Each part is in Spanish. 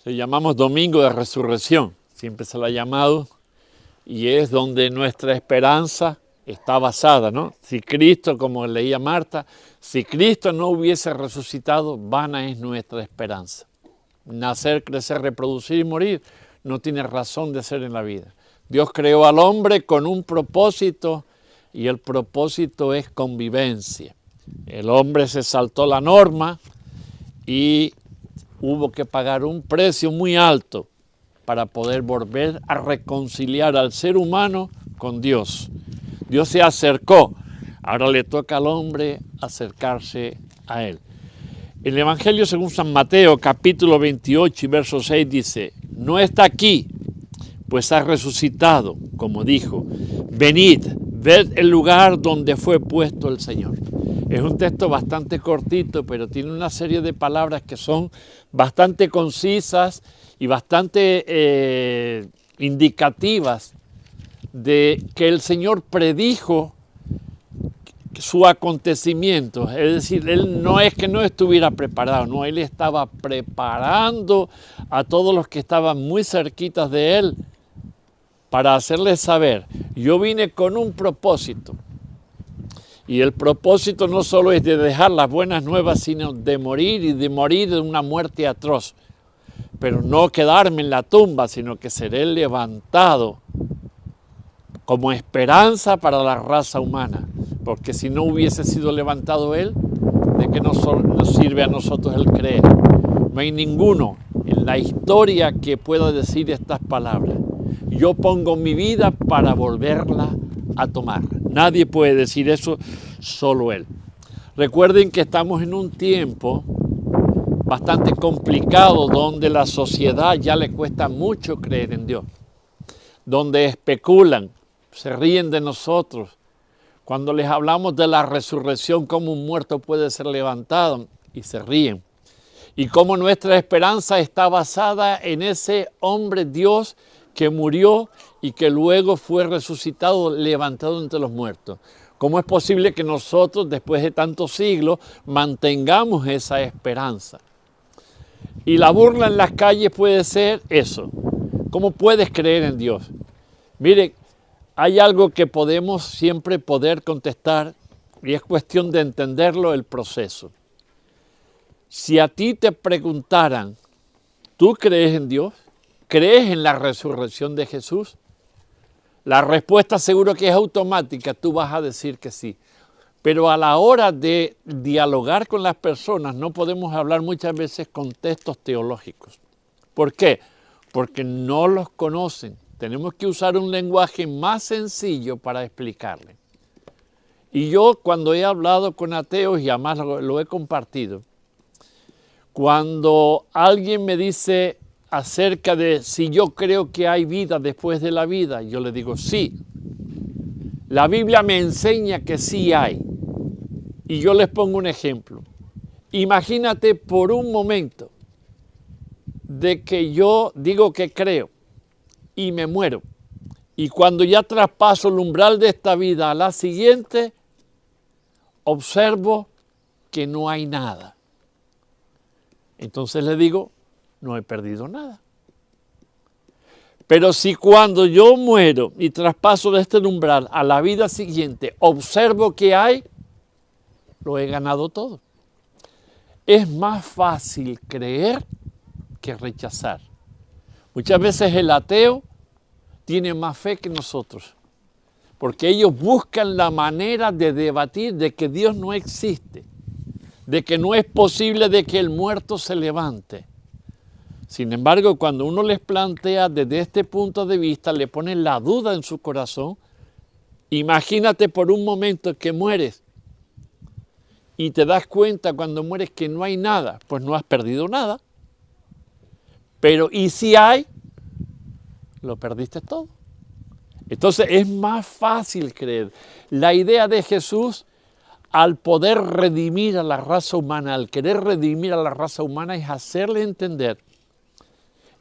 Le llamamos Domingo de Resurrección, siempre se lo ha llamado, y es donde nuestra esperanza está basada, ¿no? Si Cristo, como leía Marta, si Cristo no hubiese resucitado, vana es nuestra esperanza. Nacer, crecer, reproducir y morir no tiene razón de ser en la vida. Dios creó al hombre con un propósito y el propósito es convivencia. El hombre se saltó la norma y hubo que pagar un precio muy alto para poder volver a reconciliar al ser humano con Dios. Dios se acercó, ahora le toca al hombre acercarse a Él. El Evangelio según San Mateo, capítulo 28 y verso 6 dice, no está aquí, pues ha resucitado, como dijo, venid, ved el lugar donde fue puesto el Señor. Es un texto bastante cortito, pero tiene una serie de palabras que son bastante concisas y bastante indicativas de que el Señor predijo su acontecimiento. Es decir, Él no es que no estuviera preparado, no, Él estaba preparando a todos los que estaban muy cerquitas de Él para hacerles saber, yo vine con un propósito. Y el propósito no solo es de dejar las buenas nuevas, sino de morir y de morir de una muerte atroz. Pero no quedarme en la tumba, sino que seré levantado como esperanza para la raza humana. Porque si no hubiese sido levantado Él, ¿de qué nos sirve a nosotros el creer? No hay ninguno en la historia que pueda decir estas palabras. Yo pongo mi vida para volverla a tomar. Nadie puede decir eso, solo Él. Recuerden que estamos en un tiempo bastante complicado donde la sociedad ya le cuesta mucho creer en Dios, donde especulan, se ríen de nosotros. Cuando les hablamos de la resurrección, cómo un muerto puede ser levantado, y se ríen. Y cómo nuestra esperanza está basada en ese hombre Dios que murió y que luego fue resucitado, levantado entre los muertos. ¿Cómo es posible que nosotros, después de tantos siglos, mantengamos esa esperanza? Y la burla en las calles puede ser eso. ¿Cómo puedes creer en Dios? Mire, hay algo que podemos siempre poder contestar y es cuestión de entenderlo, el proceso. Si a ti te preguntaran, ¿tú crees en Dios? ¿Crees en la resurrección de Jesús? La respuesta seguro que es automática, tú vas a decir que sí. Pero a la hora de dialogar con las personas no podemos hablar muchas veces con textos teológicos. ¿Por qué? Porque no los conocen. Tenemos que usar un lenguaje más sencillo para explicarle. Y yo cuando he hablado con ateos, y además lo he compartido, cuando alguien me dice acerca de si yo creo que hay vida después de la vida, yo le digo sí. La Biblia me enseña que sí hay. Y yo les pongo un ejemplo. Imagínate por un momento de que yo digo que creo y me muero. Y cuando ya traspaso el umbral de esta vida a la siguiente, observo que no hay nada. Entonces le digo, no he perdido nada. Pero si cuando yo muero y traspaso de este umbral a la vida siguiente, observo que hay, lo he ganado todo. Es más fácil creer que rechazar. Muchas veces el ateo tiene más fe que nosotros, porque ellos buscan la manera de debatir de que Dios no existe, de que no es posible de que el muerto se levante. Sin embargo, cuando uno les plantea desde este punto de vista, le pone la duda en su corazón. Imagínate por un momento que mueres y te das cuenta cuando mueres que no hay nada, pues no has perdido nada. Pero ¿y si hay? Lo perdiste todo. Entonces es más fácil creer. La idea de Jesús, al poder redimir a la raza humana, al querer redimir a la raza humana, es hacerle entender.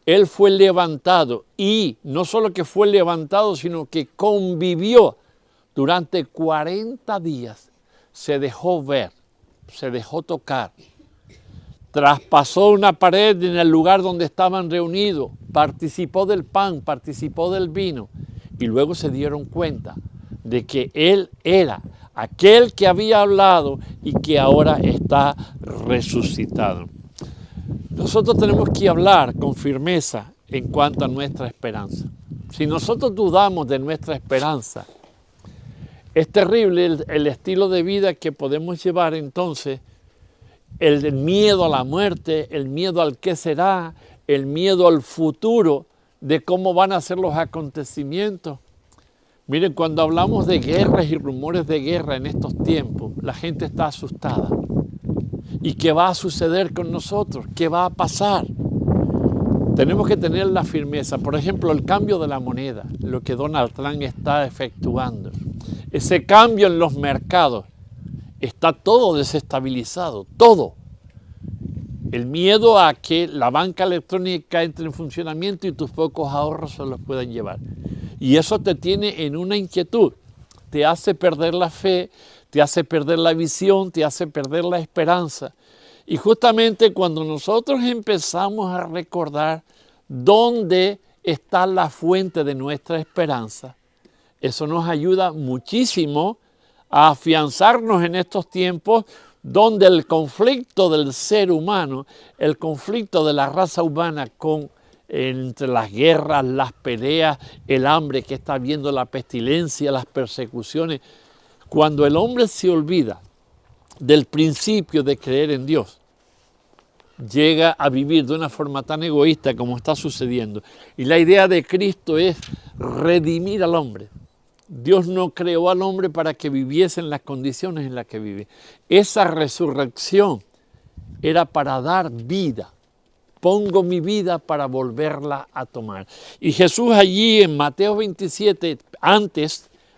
Él fue levantado y no solo que fue levantado, sino que convivió durante 40 días. Se dejó ver, se dejó tocar. traspasó una pared en el lugar donde estaban reunidos, participó del pan, participó del vino, y luego se dieron cuenta de que Él era aquel que había hablado y que ahora está resucitado. Nosotros tenemos que hablar con firmeza en cuanto a nuestra esperanza. Si nosotros dudamos de nuestra esperanza, es terrible el estilo de vida que podemos llevar entonces, el miedo a la muerte, el miedo al qué será, el miedo al futuro, de cómo van a ser los acontecimientos. Miren, cuando hablamos de guerras y rumores de guerra en estos tiempos, la gente está asustada. ¿Y qué va a suceder con nosotros? ¿Qué va a pasar? Tenemos que tener la firmeza. Por ejemplo, el cambio de la moneda, lo que Donald Trump está efectuando. Ese cambio en los mercados, está todo desestabilizado, todo. El miedo a que la banca electrónica entre en funcionamiento y tus pocos ahorros se los puedan llevar. Y eso te tiene en una inquietud, te hace perder la fe, te hace perder la visión, te hace perder la esperanza. Y justamente cuando nosotros empezamos a recordar dónde está la fuente de nuestra esperanza, eso nos ayuda muchísimo a afianzarnos en estos tiempos donde el conflicto del ser humano, el conflicto de la raza humana entre las guerras, las peleas, el hambre que está viendo, la pestilencia, las persecuciones, cuando el hombre se olvida del principio de creer en Dios, llega a vivir de una forma tan egoísta como está sucediendo. Y la idea de Cristo es redimir al hombre. Dios no creó al hombre para que viviese en las condiciones en las que vive. Esa resurrección era para dar vida. Pongo mi vida para volverla a tomar. Y Jesús allí en Mateo 27,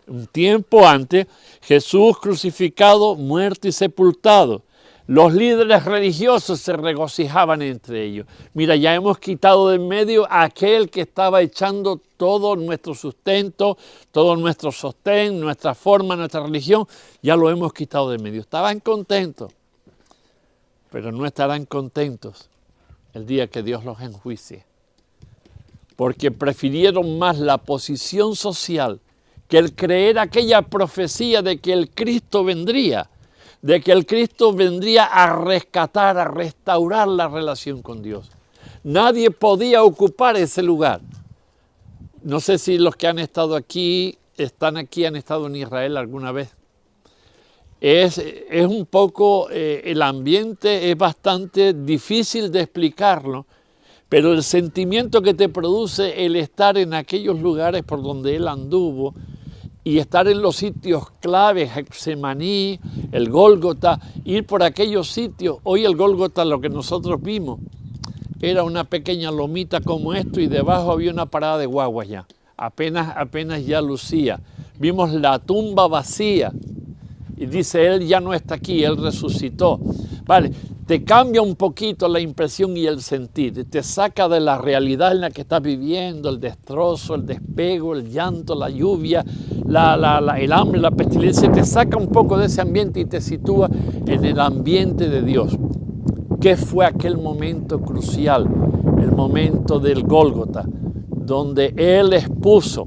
un tiempo antes, Jesús crucificado, muerto y sepultado. Los líderes religiosos se regocijaban entre ellos. Mira, ya hemos quitado de en medio a aquel que estaba echando todo nuestro sustento, todo nuestro sostén, nuestra forma, nuestra religión, ya lo hemos quitado de en medio. Estaban contentos, pero no estarán contentos el día que Dios los enjuicie. Porque prefirieron más la posición social que el creer aquella profecía de que el Cristo vendría, de que el Cristo vendría a rescatar, a restaurar la relación con Dios. Nadie podía ocupar ese lugar. No sé si los que han estado aquí, están aquí, han estado en Israel alguna vez. Es un poco, el ambiente es bastante difícil de explicarlo, pero el sentimiento que te produce el estar en aquellos lugares por donde él anduvo, y estar en los sitios claves, Getsemaní, el Gólgota, ir por aquellos sitios. Hoy el Gólgota, lo que nosotros vimos, era una pequeña lomita como esto y debajo había una parada de guaguas ya. Apenas ya lucía. Vimos la tumba vacía y dice, Él ya no está aquí, Él resucitó. Vale, te cambia un poquito la impresión y el sentir, te saca de la realidad en la que estás viviendo, el destrozo, el despego, el llanto, la lluvia, el hambre, la pestilencia, te saca un poco de ese ambiente y te sitúa en el ambiente de Dios. ¿Qué fue aquel momento crucial, el momento del Gólgota, donde Él expuso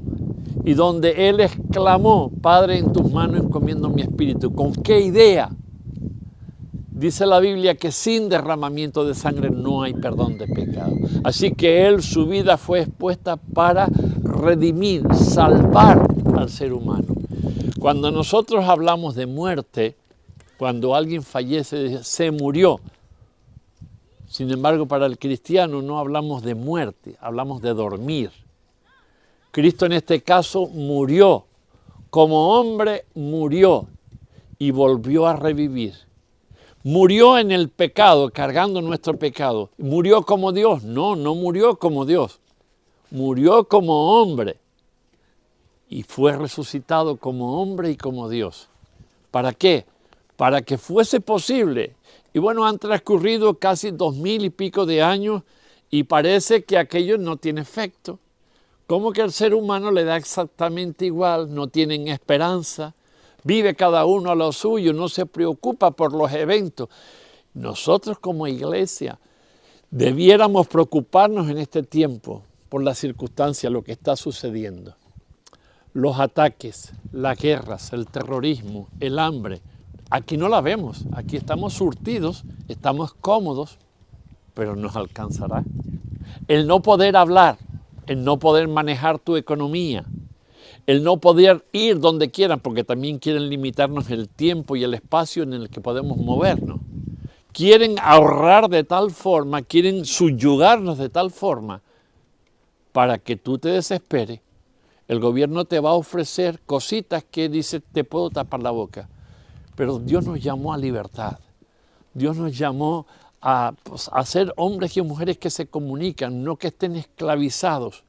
y donde Él exclamó, Padre, en tus manos encomiendo mi espíritu? ¿Con qué idea? Dice la Biblia que sin derramamiento de sangre no hay perdón de pecado. Así que Él, su vida fue expuesta para redimir, salvar al ser humano. Cuando nosotros hablamos de muerte, cuando alguien fallece, se murió. Sin embargo, para el cristiano no hablamos de muerte, hablamos de dormir. Cristo en este caso murió, como hombre murió y volvió a revivir. Murió en el pecado, cargando nuestro pecado. ¿Murió como Dios? No, no murió como Dios. Murió como hombre y fue resucitado como hombre y como Dios. ¿Para qué? Para que fuese posible. Y bueno, han transcurrido casi 2000 y pico de años y parece que aquello no tiene efecto. Como que al ser humano le da exactamente igual, no tienen esperanza. Vive cada uno a lo suyo, no se preocupa por los eventos. Nosotros como iglesia debiéramos preocuparnos en este tiempo por la circunstancia, lo que está sucediendo. Los ataques, las guerras, el terrorismo, el hambre. Aquí no la vemos, aquí estamos surtidos, estamos cómodos, pero nos alcanzará. El no poder hablar, el no poder manejar tu economía, el no poder ir donde quieran, porque también quieren limitarnos el tiempo y el espacio en el que podemos movernos. Quieren ahorrar de tal forma, quieren subyugarnos de tal forma para que tú te desesperes. El gobierno te va a ofrecer cositas que dice, te puedo tapar la boca. Pero Dios nos llamó a libertad. Dios nos llamó a ser hombres y mujeres que se comunican, no que estén esclavizados.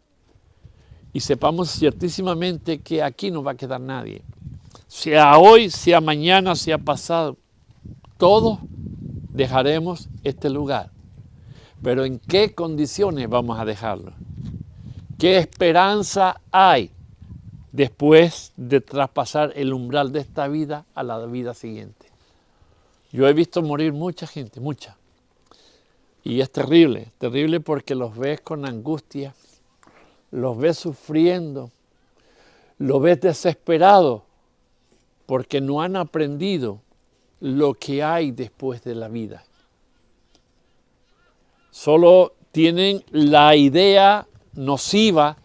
Y sepamos ciertísimamente que aquí no va a quedar nadie. Sea hoy, sea mañana, sea pasado, todos dejaremos este lugar. Pero ¿en qué condiciones vamos a dejarlo? ¿Qué esperanza hay después de traspasar el umbral de esta vida a la vida siguiente? Yo he visto morir mucha gente, mucha. Y es terrible, terrible porque los ves con angustia, los ves sufriendo, los ves desesperados porque no han aprendido lo que hay después de la vida. Solo tienen la idea nociva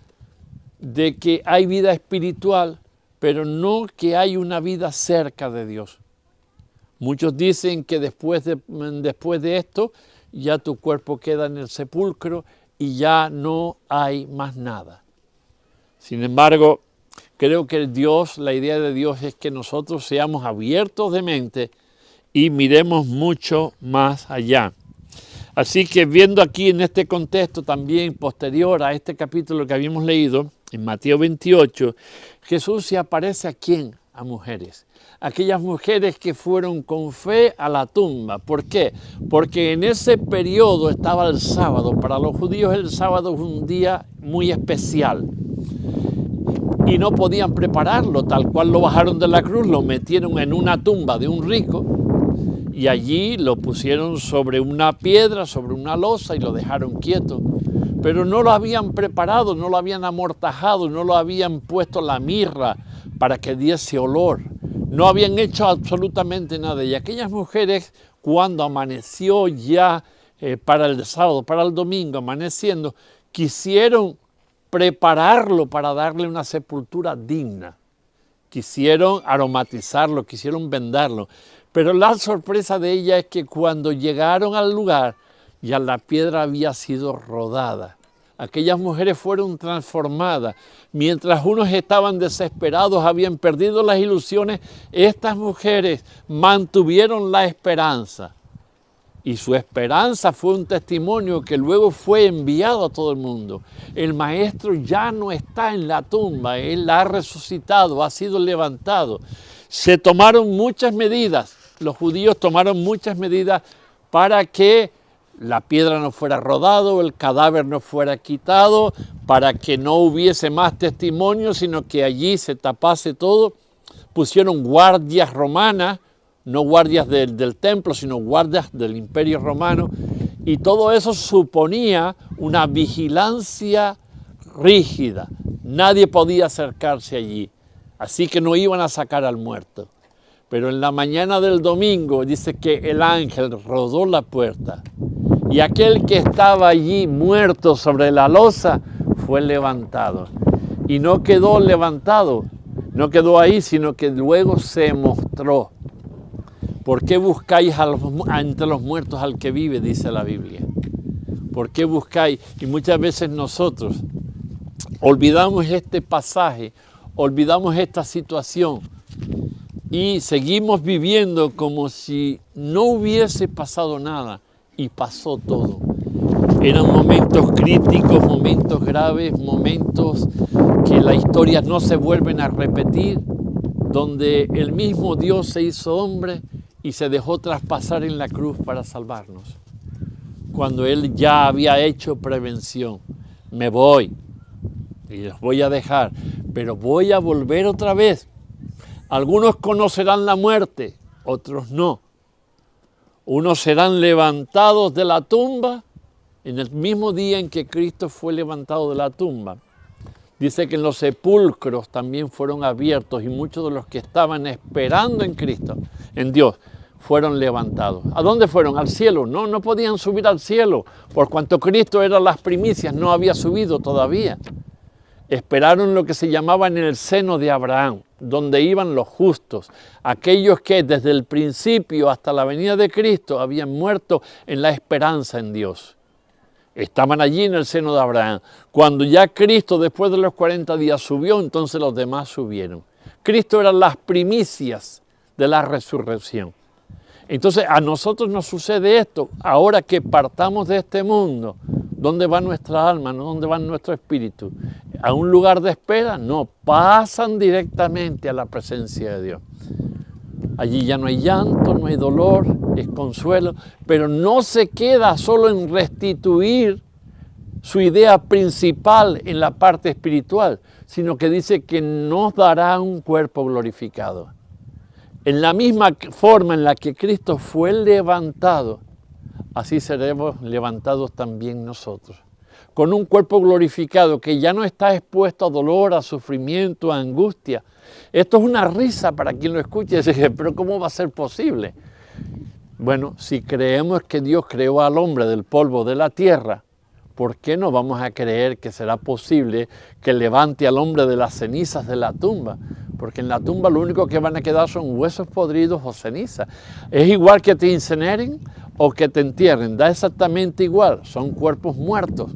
de que hay vida espiritual, pero no que hay una vida cerca de Dios. Muchos dicen que después de esto ya tu cuerpo queda en el sepulcro y ya no hay más nada. Sin embargo, creo que la idea de Dios es que nosotros seamos abiertos de mente y miremos mucho más allá. Así que viendo aquí en este contexto también posterior a este capítulo que habíamos leído, en Mateo 28, Jesús se aparece ¿a quién? A mujeres. Aquellas mujeres que fueron con fe a la tumba. ¿Por qué? Porque en ese periodo estaba el sábado. Para los judíos el sábado es un día muy especial. Y no podían prepararlo, tal cual lo bajaron de la cruz, lo metieron en una tumba de un rico y allí lo pusieron sobre una piedra, sobre una losa y lo dejaron quieto. Pero no lo habían preparado, no lo habían amortajado, no lo habían puesto la mirra para que diese olor. No habían hecho absolutamente nada. Y aquellas mujeres, cuando amaneció ya para el sábado, para el domingo, amaneciendo, quisieron prepararlo para darle una sepultura digna. Quisieron aromatizarlo, quisieron vendarlo. Pero la sorpresa de ella es que cuando llegaron al lugar, ya la piedra había sido rodada. Aquellas mujeres fueron transformadas. Mientras unos estaban desesperados, habían perdido las ilusiones, estas mujeres mantuvieron la esperanza. Y su esperanza fue un testimonio que luego fue enviado a todo el mundo. El maestro ya no está en la tumba, él ha resucitado, ha sido levantado. Se tomaron muchas medidas, los judíos tomaron muchas medidas para que la piedra no fuera rodado, el cadáver no fuera quitado, para que no hubiese más testimonio, sino que allí se tapase todo. Pusieron guardias romanas, no guardias del templo, sino guardias del Imperio Romano, y todo eso suponía una vigilancia rígida. Nadie podía acercarse allí, así que no iban a sacar al muerto. Pero en la mañana del domingo dice que el ángel rodó la puerta y aquel que estaba allí muerto sobre la losa fue levantado. Y no quedó levantado, no quedó ahí, sino que luego se mostró. ¿Por qué buscáis entre los muertos al que vive? Dice la Biblia. ¿Por qué buscáis? Y muchas veces nosotros olvidamos este pasaje, olvidamos esta situación y seguimos viviendo como si no hubiese pasado nada y pasó todo. Eran momentos críticos, momentos graves, momentos que la historia no se vuelven a repetir, donde el mismo Dios se hizo hombre y se dejó traspasar en la cruz para salvarnos. Cuando Él ya había hecho prevención, me voy y los voy a dejar, pero voy a volver otra vez. Algunos conocerán la muerte, otros no. Unos serán levantados de la tumba en el mismo día en que Cristo fue levantado de la tumba. Dice que en los sepulcros también fueron abiertos y muchos de los que estaban esperando en Cristo, en Dios, fueron levantados. ¿A dónde fueron? Al cielo. No, no podían subir al cielo, por cuanto Cristo era las primicias, no había subido todavía. Esperaron lo que se llamaba en el seno de Abraham, donde iban los justos, aquellos que desde el principio hasta la venida de Cristo habían muerto en la esperanza en Dios. Estaban allí en el seno de Abraham. Cuando ya Cristo, después de los 40 días, subió, entonces los demás subieron. Cristo eran las primicias de la resurrección. Entonces a nosotros nos sucede esto, ahora que partamos de este mundo, ¿dónde va nuestra alma? ¿No? ¿Dónde va nuestro espíritu? ¿A un lugar de espera? No, pasan directamente a la presencia de Dios. Allí ya no hay llanto, no hay dolor, es consuelo, pero no se queda solo en restituir su idea principal en la parte espiritual, sino que dice que nos dará un cuerpo glorificado. En la misma forma en la que Cristo fue levantado, así seremos levantados también nosotros, con un cuerpo glorificado que ya no está expuesto a dolor, a sufrimiento, a angustia. Esto es una risa para quien lo escuche y dice, pero ¿cómo va a ser posible? Bueno, si creemos que Dios creó al hombre del polvo de la tierra, ¿por qué no vamos a creer que será posible que levante al hombre de las cenizas de la tumba? Porque en la tumba lo único que van a quedar son huesos podridos o cenizas. Es igual que te incineren o que te entierren, da exactamente igual, son cuerpos muertos,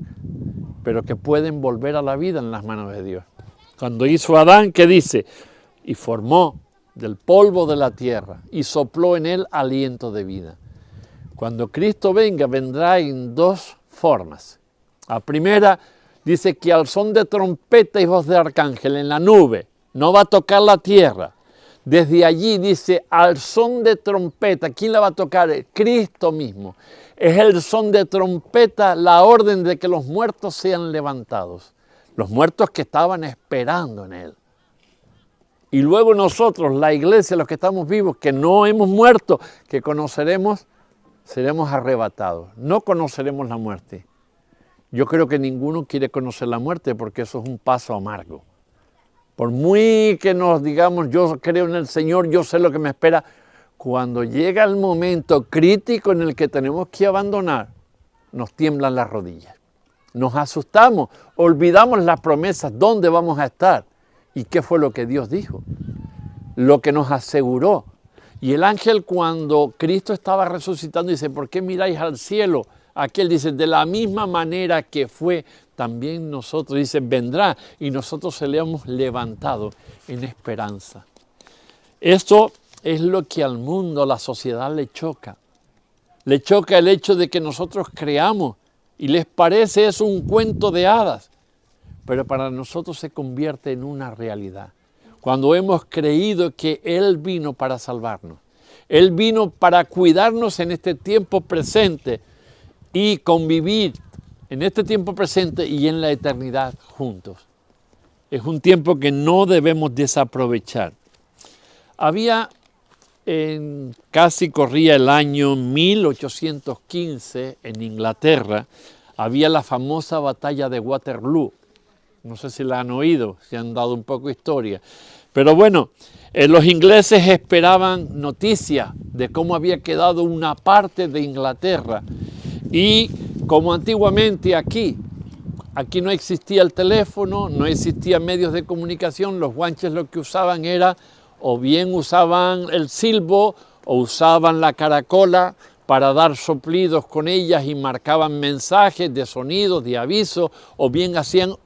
pero que pueden volver a la vida en las manos de Dios. Cuando hizo Adán, ¿qué dice? Y formó del polvo de la tierra y sopló en él aliento de vida. Cuando Cristo venga, vendrá en dos formas. La primera dice que al son de trompeta y voz de arcángel en la nube, no va a tocar la tierra. Desde allí dice, al son de trompeta, ¿quién la va a tocar? Cristo mismo. Es el son de trompeta la orden de que los muertos sean levantados. Los muertos que estaban esperando en Él. Y luego nosotros, la iglesia, los que estamos vivos, que no hemos muerto, que conoceremos, seremos arrebatados. No conoceremos la muerte. Yo creo que ninguno quiere conocer la muerte porque eso es un paso amargo. Por muy que nos digamos, yo creo en el Señor, yo sé lo que me espera, cuando llega el momento crítico en el que tenemos que abandonar, nos tiemblan las rodillas. Nos asustamos, olvidamos las promesas, dónde vamos a estar. ¿Y qué fue lo que Dios dijo? Lo que nos aseguró. Y el ángel, cuando Cristo estaba resucitando, dice, ¿por qué miráis al cielo? Aquel dice, de la misma manera que fue, también nosotros, dice, vendrá y nosotros se le hemos levantado en esperanza. Esto es lo que al mundo, a la sociedad le choca. Le choca el hecho de que nosotros creamos y les parece es un cuento de hadas, pero para nosotros se convierte en una realidad. Cuando hemos creído que Él vino para salvarnos, Él vino para cuidarnos en este tiempo presente y convivir en este tiempo presente y en la eternidad juntos. Es un tiempo que no debemos desaprovechar. Casi corría el año 1815 en Inglaterra, había la famosa batalla de Waterloo. No sé si la han oído, si han dado un poco de historia. Pero bueno, los ingleses esperaban noticias de cómo había quedado una parte de Inglaterra. Y como antiguamente aquí no existía el teléfono, no existían medios de comunicación, los guanches lo que usaban era, o bien usaban el silbo, o usaban la caracola para dar soplidos con ellas y marcaban mensajes de sonidos, de aviso, o bien hacían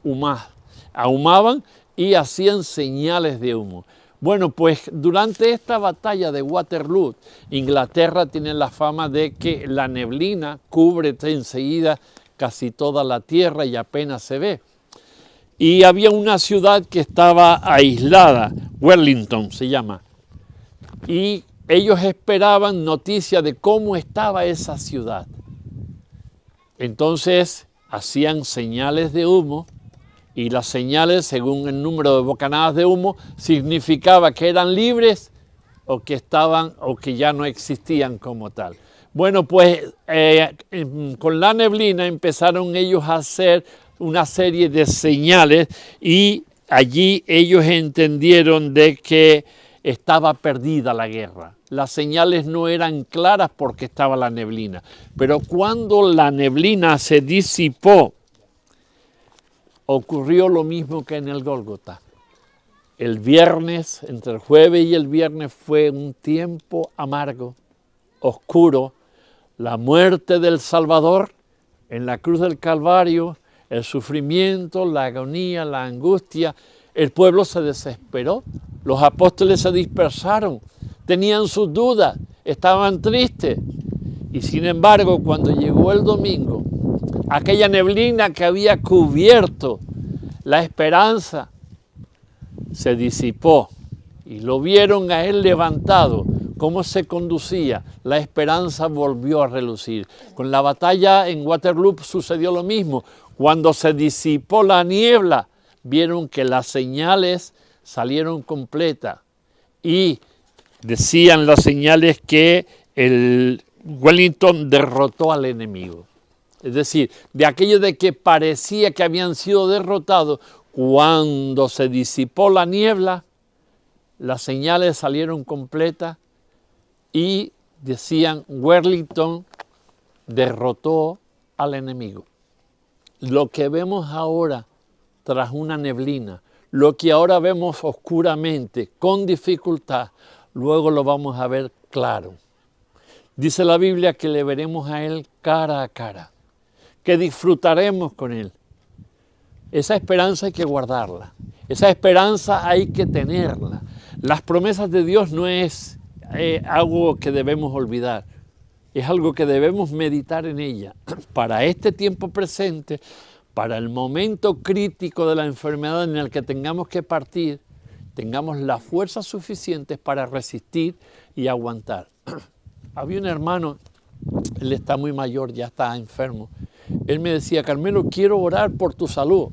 ahumaban y hacían señales de humo. Bueno, pues durante esta batalla de Waterloo, Inglaterra tiene la fama de que la neblina cubre enseguida casi toda la tierra y apenas se ve. Y había una ciudad que estaba aislada, Wellington se llama, y ellos esperaban noticia de cómo estaba esa ciudad. Entonces hacían señales de humo, y las señales, según el número de bocanadas de humo, significaba que eran libres o que estaban o que ya no existían como tal. Bueno, pues con la neblina empezaron ellos a hacer una serie de señales y allí ellos entendieron de que estaba perdida la guerra. Las señales no eran claras porque estaba la neblina, pero cuando la neblina se disipó, ocurrió lo mismo que en el Gólgota. El viernes, entre el jueves y el viernes, fue un tiempo amargo, oscuro. La muerte del Salvador en la cruz del Calvario, el sufrimiento, la agonía, la angustia. El pueblo se desesperó, los apóstoles se dispersaron, tenían sus dudas, estaban tristes. Y sin embargo, cuando llegó el domingo, aquella neblina que había cubierto la esperanza se disipó y lo vieron a él levantado, cómo se conducía, la esperanza volvió a relucir. Con la batalla en Waterloo sucedió lo mismo. Cuando se disipó la niebla, vieron que las señales salieron completas y decían las señales que el Wellington derrotó al enemigo. Es decir, de aquello de que parecía que habían sido derrotados, cuando se disipó la niebla, las señales salieron completas y decían, Wellington derrotó al enemigo. Lo que vemos ahora tras una neblina, lo que ahora vemos oscuramente, con dificultad, luego lo vamos a ver claro. Dice la Biblia que le veremos a Él cara a cara, que disfrutaremos con Él. Esa esperanza hay que guardarla, esa esperanza hay que tenerla. Las promesas de Dios no es algo que debemos olvidar, es algo que debemos meditar en ella. Para este tiempo presente, para el momento crítico de la enfermedad en el que tengamos que partir, tengamos las fuerzas suficientes para resistir y aguantar. Había un hermano, él está muy mayor, ya está enfermo. Él me decía, Carmelo, quiero orar por tu salud,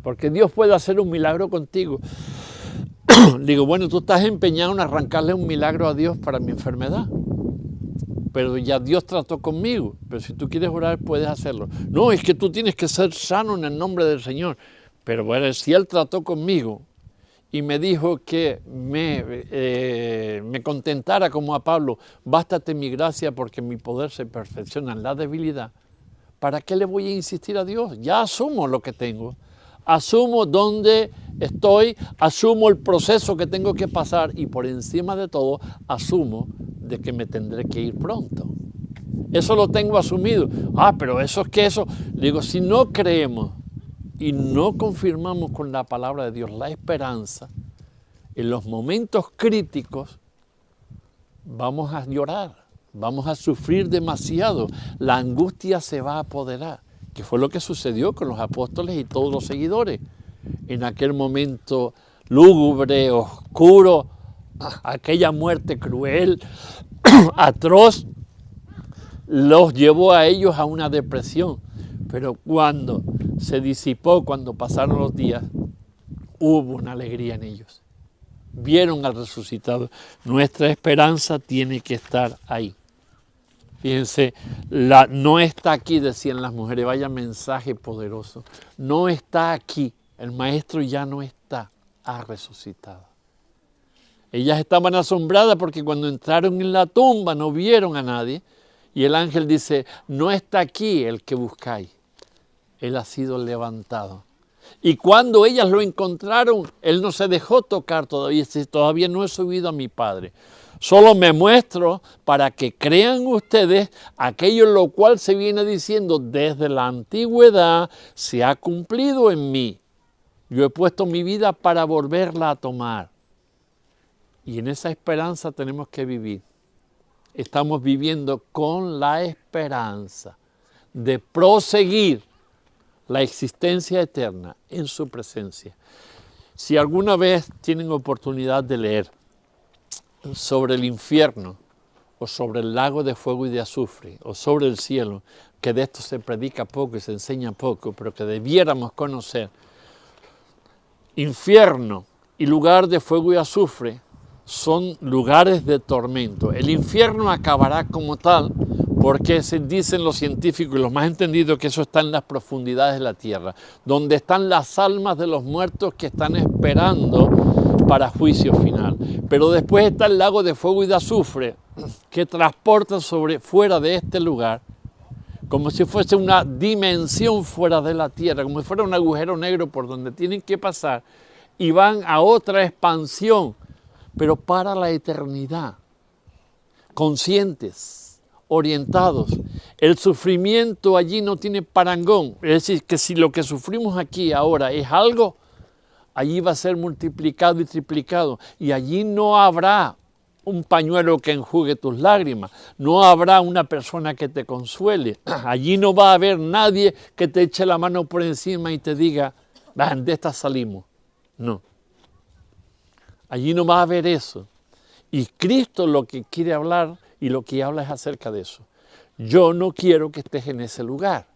porque Dios puede hacer un milagro contigo. Digo, bueno, tú estás empeñado en arrancarle un milagro a Dios para mi enfermedad, pero ya Dios trató conmigo, pero si tú quieres orar puedes hacerlo. No, es que tú tienes que ser sano en el nombre del Señor. Pero bueno, si Él trató conmigo y me dijo que me contentara como a Pablo, bástate mi gracia porque mi poder se perfecciona en la debilidad, ¿para qué le voy a insistir a Dios? Ya asumo lo que tengo, asumo dónde estoy, asumo el proceso que tengo que pasar y por encima de todo asumo de que me tendré que ir pronto. Eso lo tengo asumido. Pero eso es que eso... Digo, si no creemos y no confirmamos con la palabra de Dios la esperanza, en los momentos críticos vamos a llorar, vamos a sufrir demasiado, la angustia se va a apoderar, que fue lo que sucedió con los apóstoles y todos los seguidores. En aquel momento lúgubre, oscuro, aquella muerte cruel, atroz, los llevó a ellos a una depresión. Pero cuando se disipó, cuando pasaron los días, hubo una alegría en ellos. Vieron al resucitado. Nuestra esperanza tiene que estar ahí. Fíjense, no está aquí, decían las mujeres, vaya mensaje poderoso. No está aquí, el maestro ya no está, ha resucitado. Ellas estaban asombradas porque cuando entraron en la tumba no vieron a nadie y el ángel dice, no está aquí el que buscáis, él ha sido levantado. Y cuando ellas lo encontraron, él no se dejó tocar todavía, todavía no he subido a mi Padre. Solo me muestro para que crean ustedes aquello lo cual se viene diciendo desde la antigüedad, se ha cumplido en mí. Yo he puesto mi vida para volverla a tomar. Y en esa esperanza tenemos que vivir. Estamos viviendo con la esperanza de proseguir la existencia eterna en su presencia. Si alguna vez tienen oportunidad de leer sobre el infierno, o sobre el lago de fuego y de azufre, o sobre el cielo, que de esto se predica poco y se enseña poco, pero que debiéramos conocer. Infierno y lugar de fuego y azufre son lugares de tormento. El infierno acabará como tal, porque se dicen los científicos y los más entendidos que eso está en las profundidades de la tierra, donde están las almas de los muertos que están esperando para juicio final. Pero después está el lago de fuego y de azufre, que transporta fuera de este lugar, como si fuese una dimensión fuera de la tierra, como si fuera un agujero negro por donde tienen que pasar, y van a otra expansión, pero para la eternidad, conscientes, orientados. El sufrimiento allí no tiene parangón, es decir, que si lo que sufrimos aquí ahora es algo, allí va a ser multiplicado y triplicado, y allí no habrá un pañuelo que enjugue tus lágrimas, no habrá una persona que te consuele, allí no va a haber nadie que te eche la mano por encima y te diga, de esta salimos. No. Allí no va a haber eso. Y Cristo lo que quiere hablar y lo que habla es acerca de eso. Yo no quiero que estés en ese lugar.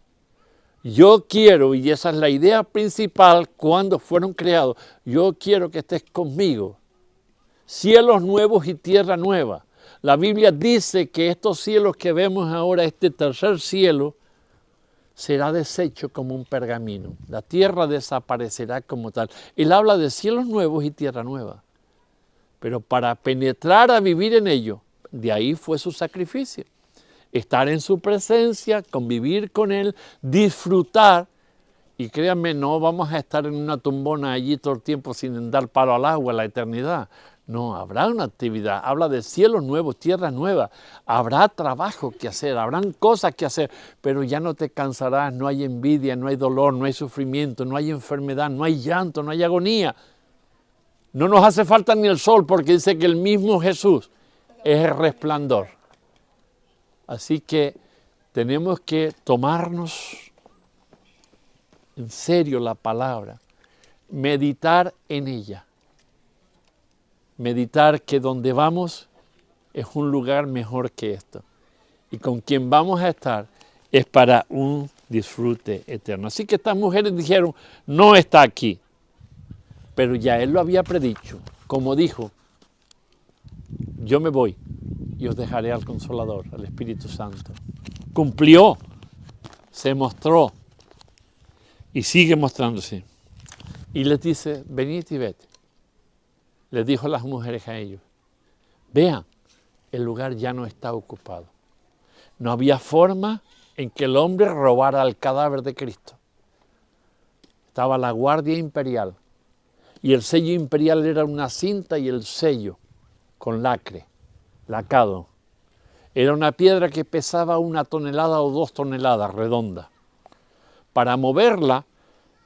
Yo quiero, y esa es la idea principal cuando fueron creados, yo quiero que estés conmigo. Cielos nuevos y tierra nueva. La Biblia dice que estos cielos que vemos ahora, este tercer cielo, será deshecho como un pergamino. La tierra desaparecerá como tal. Él habla de cielos nuevos y tierra nueva. Pero para penetrar a vivir en ello, de ahí fue su sacrificio. Estar en su presencia, convivir con Él, disfrutar. Y créanme, no vamos a estar en una tumbona allí todo el tiempo sin dar palo al agua, la eternidad. No, habrá una actividad. Habla de cielos nuevos, tierras nuevas. Habrá trabajo que hacer, habrán cosas que hacer, pero ya no te cansarás, no hay envidia, no hay dolor, no hay sufrimiento, no hay enfermedad, no hay llanto, no hay agonía. No nos hace falta ni el sol porque dice que el mismo Jesús es el resplandor. Así que tenemos que tomarnos en serio la palabra, meditar en ella. Meditar que donde vamos es un lugar mejor que esto. Y con quien vamos a estar es para un disfrute eterno. Así que estas mujeres dijeron, no está aquí. Pero ya Él lo había predicho, como dijo, yo me voy y os dejaré al Consolador, al Espíritu Santo. Cumplió, se mostró y sigue mostrándose. Y les dice, venid y vete. Les dijo a las mujeres a ellos, vean, el lugar ya no está ocupado. No había forma en que el hombre robara el cadáver de Cristo. Estaba la guardia imperial. Y el sello imperial era una cinta y el sello con lacre, lacado. Era una piedra que pesaba 1 tonelada o 2 toneladas, redonda. Para moverla,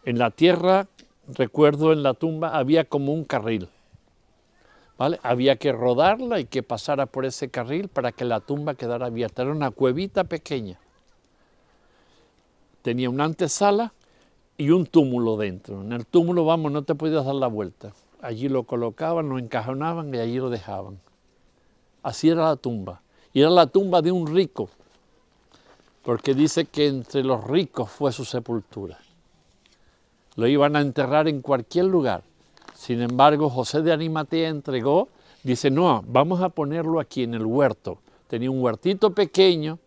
en la tierra, recuerdo en la tumba, había como un carril. ¿Vale? Había que rodarla y que pasara por ese carril para que la tumba quedara abierta. Era una cuevita pequeña. Tenía una antesala y un túmulo dentro. En el túmulo, vamos, no te podías dar la vuelta. Allí lo colocaban, lo encajonaban y allí lo dejaban. Así era la tumba. Y era la tumba de un rico, porque dice que entre los ricos fue su sepultura. Lo iban a enterrar en cualquier lugar. Sin embargo, José de Arimatea entregó, dice, no, vamos a ponerlo aquí en el huerto. Tenía un huertito pequeño,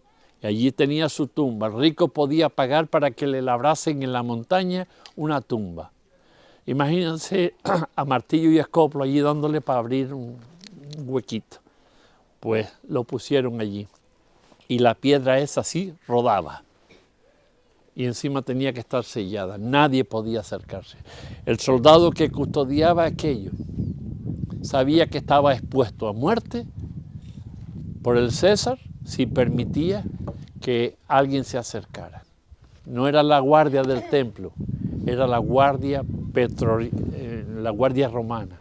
y allí tenía su tumba. El rico podía pagar para que le labrasen en la montaña una tumba. Imagínense a martillo y escoplo allí dándole para abrir un huequito. Pues lo pusieron allí. Y la piedra esa así rodaba. Y encima tenía que estar sellada. Nadie podía acercarse. El soldado que custodiaba aquello sabía que estaba expuesto a muerte por el César si permitía que alguien se acercara. No era la guardia del templo, era la guardia romana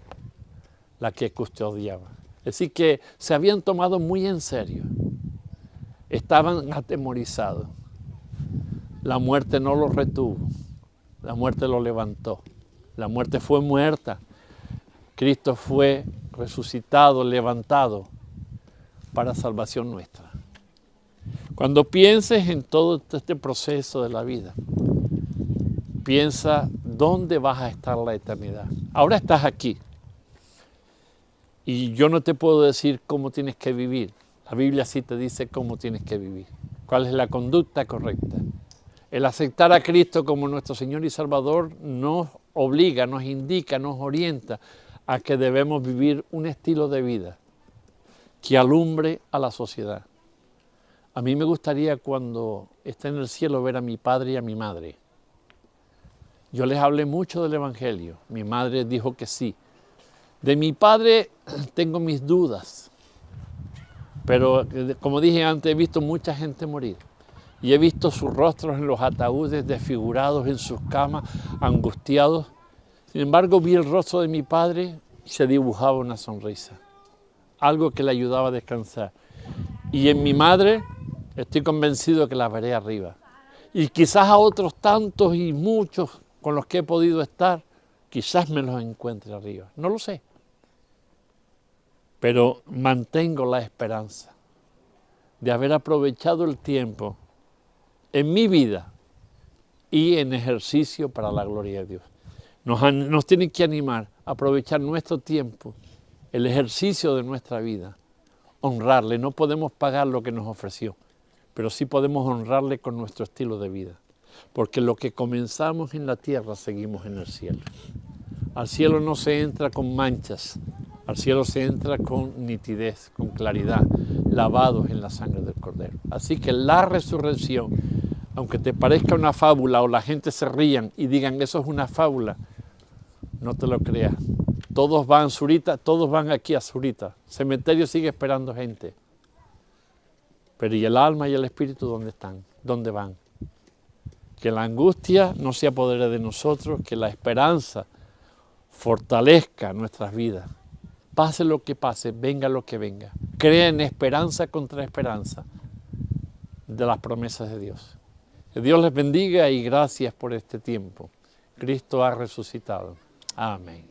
la que custodiaba. Así que se habían tomado muy en serio. Estaban atemorizados. La muerte no lo retuvo, la muerte lo levantó. La muerte fue muerta. Cristo fue resucitado, levantado para salvación nuestra. Cuando pienses en todo este proceso de la vida, piensa dónde vas a estar la eternidad. Ahora estás aquí. Y yo no te puedo decir cómo tienes que vivir. La Biblia sí te dice cómo tienes que vivir. ¿Cuál es la conducta correcta? El aceptar a Cristo como nuestro Señor y Salvador nos obliga, nos indica, nos orienta a que debemos vivir un estilo de vida que alumbre a la sociedad. A mí me gustaría cuando esté en el cielo ver a mi padre y a mi madre. Yo les hablé mucho del Evangelio. Mi madre dijo que sí. De mi padre tengo mis dudas, pero como dije antes, he visto mucha gente morir y he visto sus rostros en los ataúdes desfigurados, en sus camas, angustiados. Sin embargo, vi el rostro de mi padre y se dibujaba una sonrisa, algo que le ayudaba a descansar. Y en mi madre estoy convencido que la veré arriba. Y quizás a otros tantos y muchos con los que he podido estar, quizás me los encuentre arriba, no lo sé. Pero mantengo la esperanza de haber aprovechado el tiempo en mi vida y en ejercicio para la gloria de Dios. Nos tiene que animar a aprovechar nuestro tiempo, el ejercicio de nuestra vida, honrarle. No podemos pagar lo que nos ofreció, pero sí podemos honrarle con nuestro estilo de vida, porque lo que comenzamos en la tierra seguimos en el cielo. Al cielo no se entra con manchas, al cielo se entra con nitidez, con claridad, lavados en la sangre del Cordero. Así que la resurrección, aunque te parezca una fábula o la gente se rían y digan eso es una fábula, no te lo creas. Todos van Zurita, todos van aquí a Zurita. Cementerio sigue esperando gente. Pero ¿y el alma y el espíritu dónde están? ¿Dónde van? Que la angustia no se apodere de nosotros, que la esperanza fortalezca nuestras vidas. Pase lo que pase, venga lo que venga. Crea en esperanza contra esperanza de las promesas de Dios. Que Dios les bendiga y gracias por este tiempo. Cristo ha resucitado. Amén.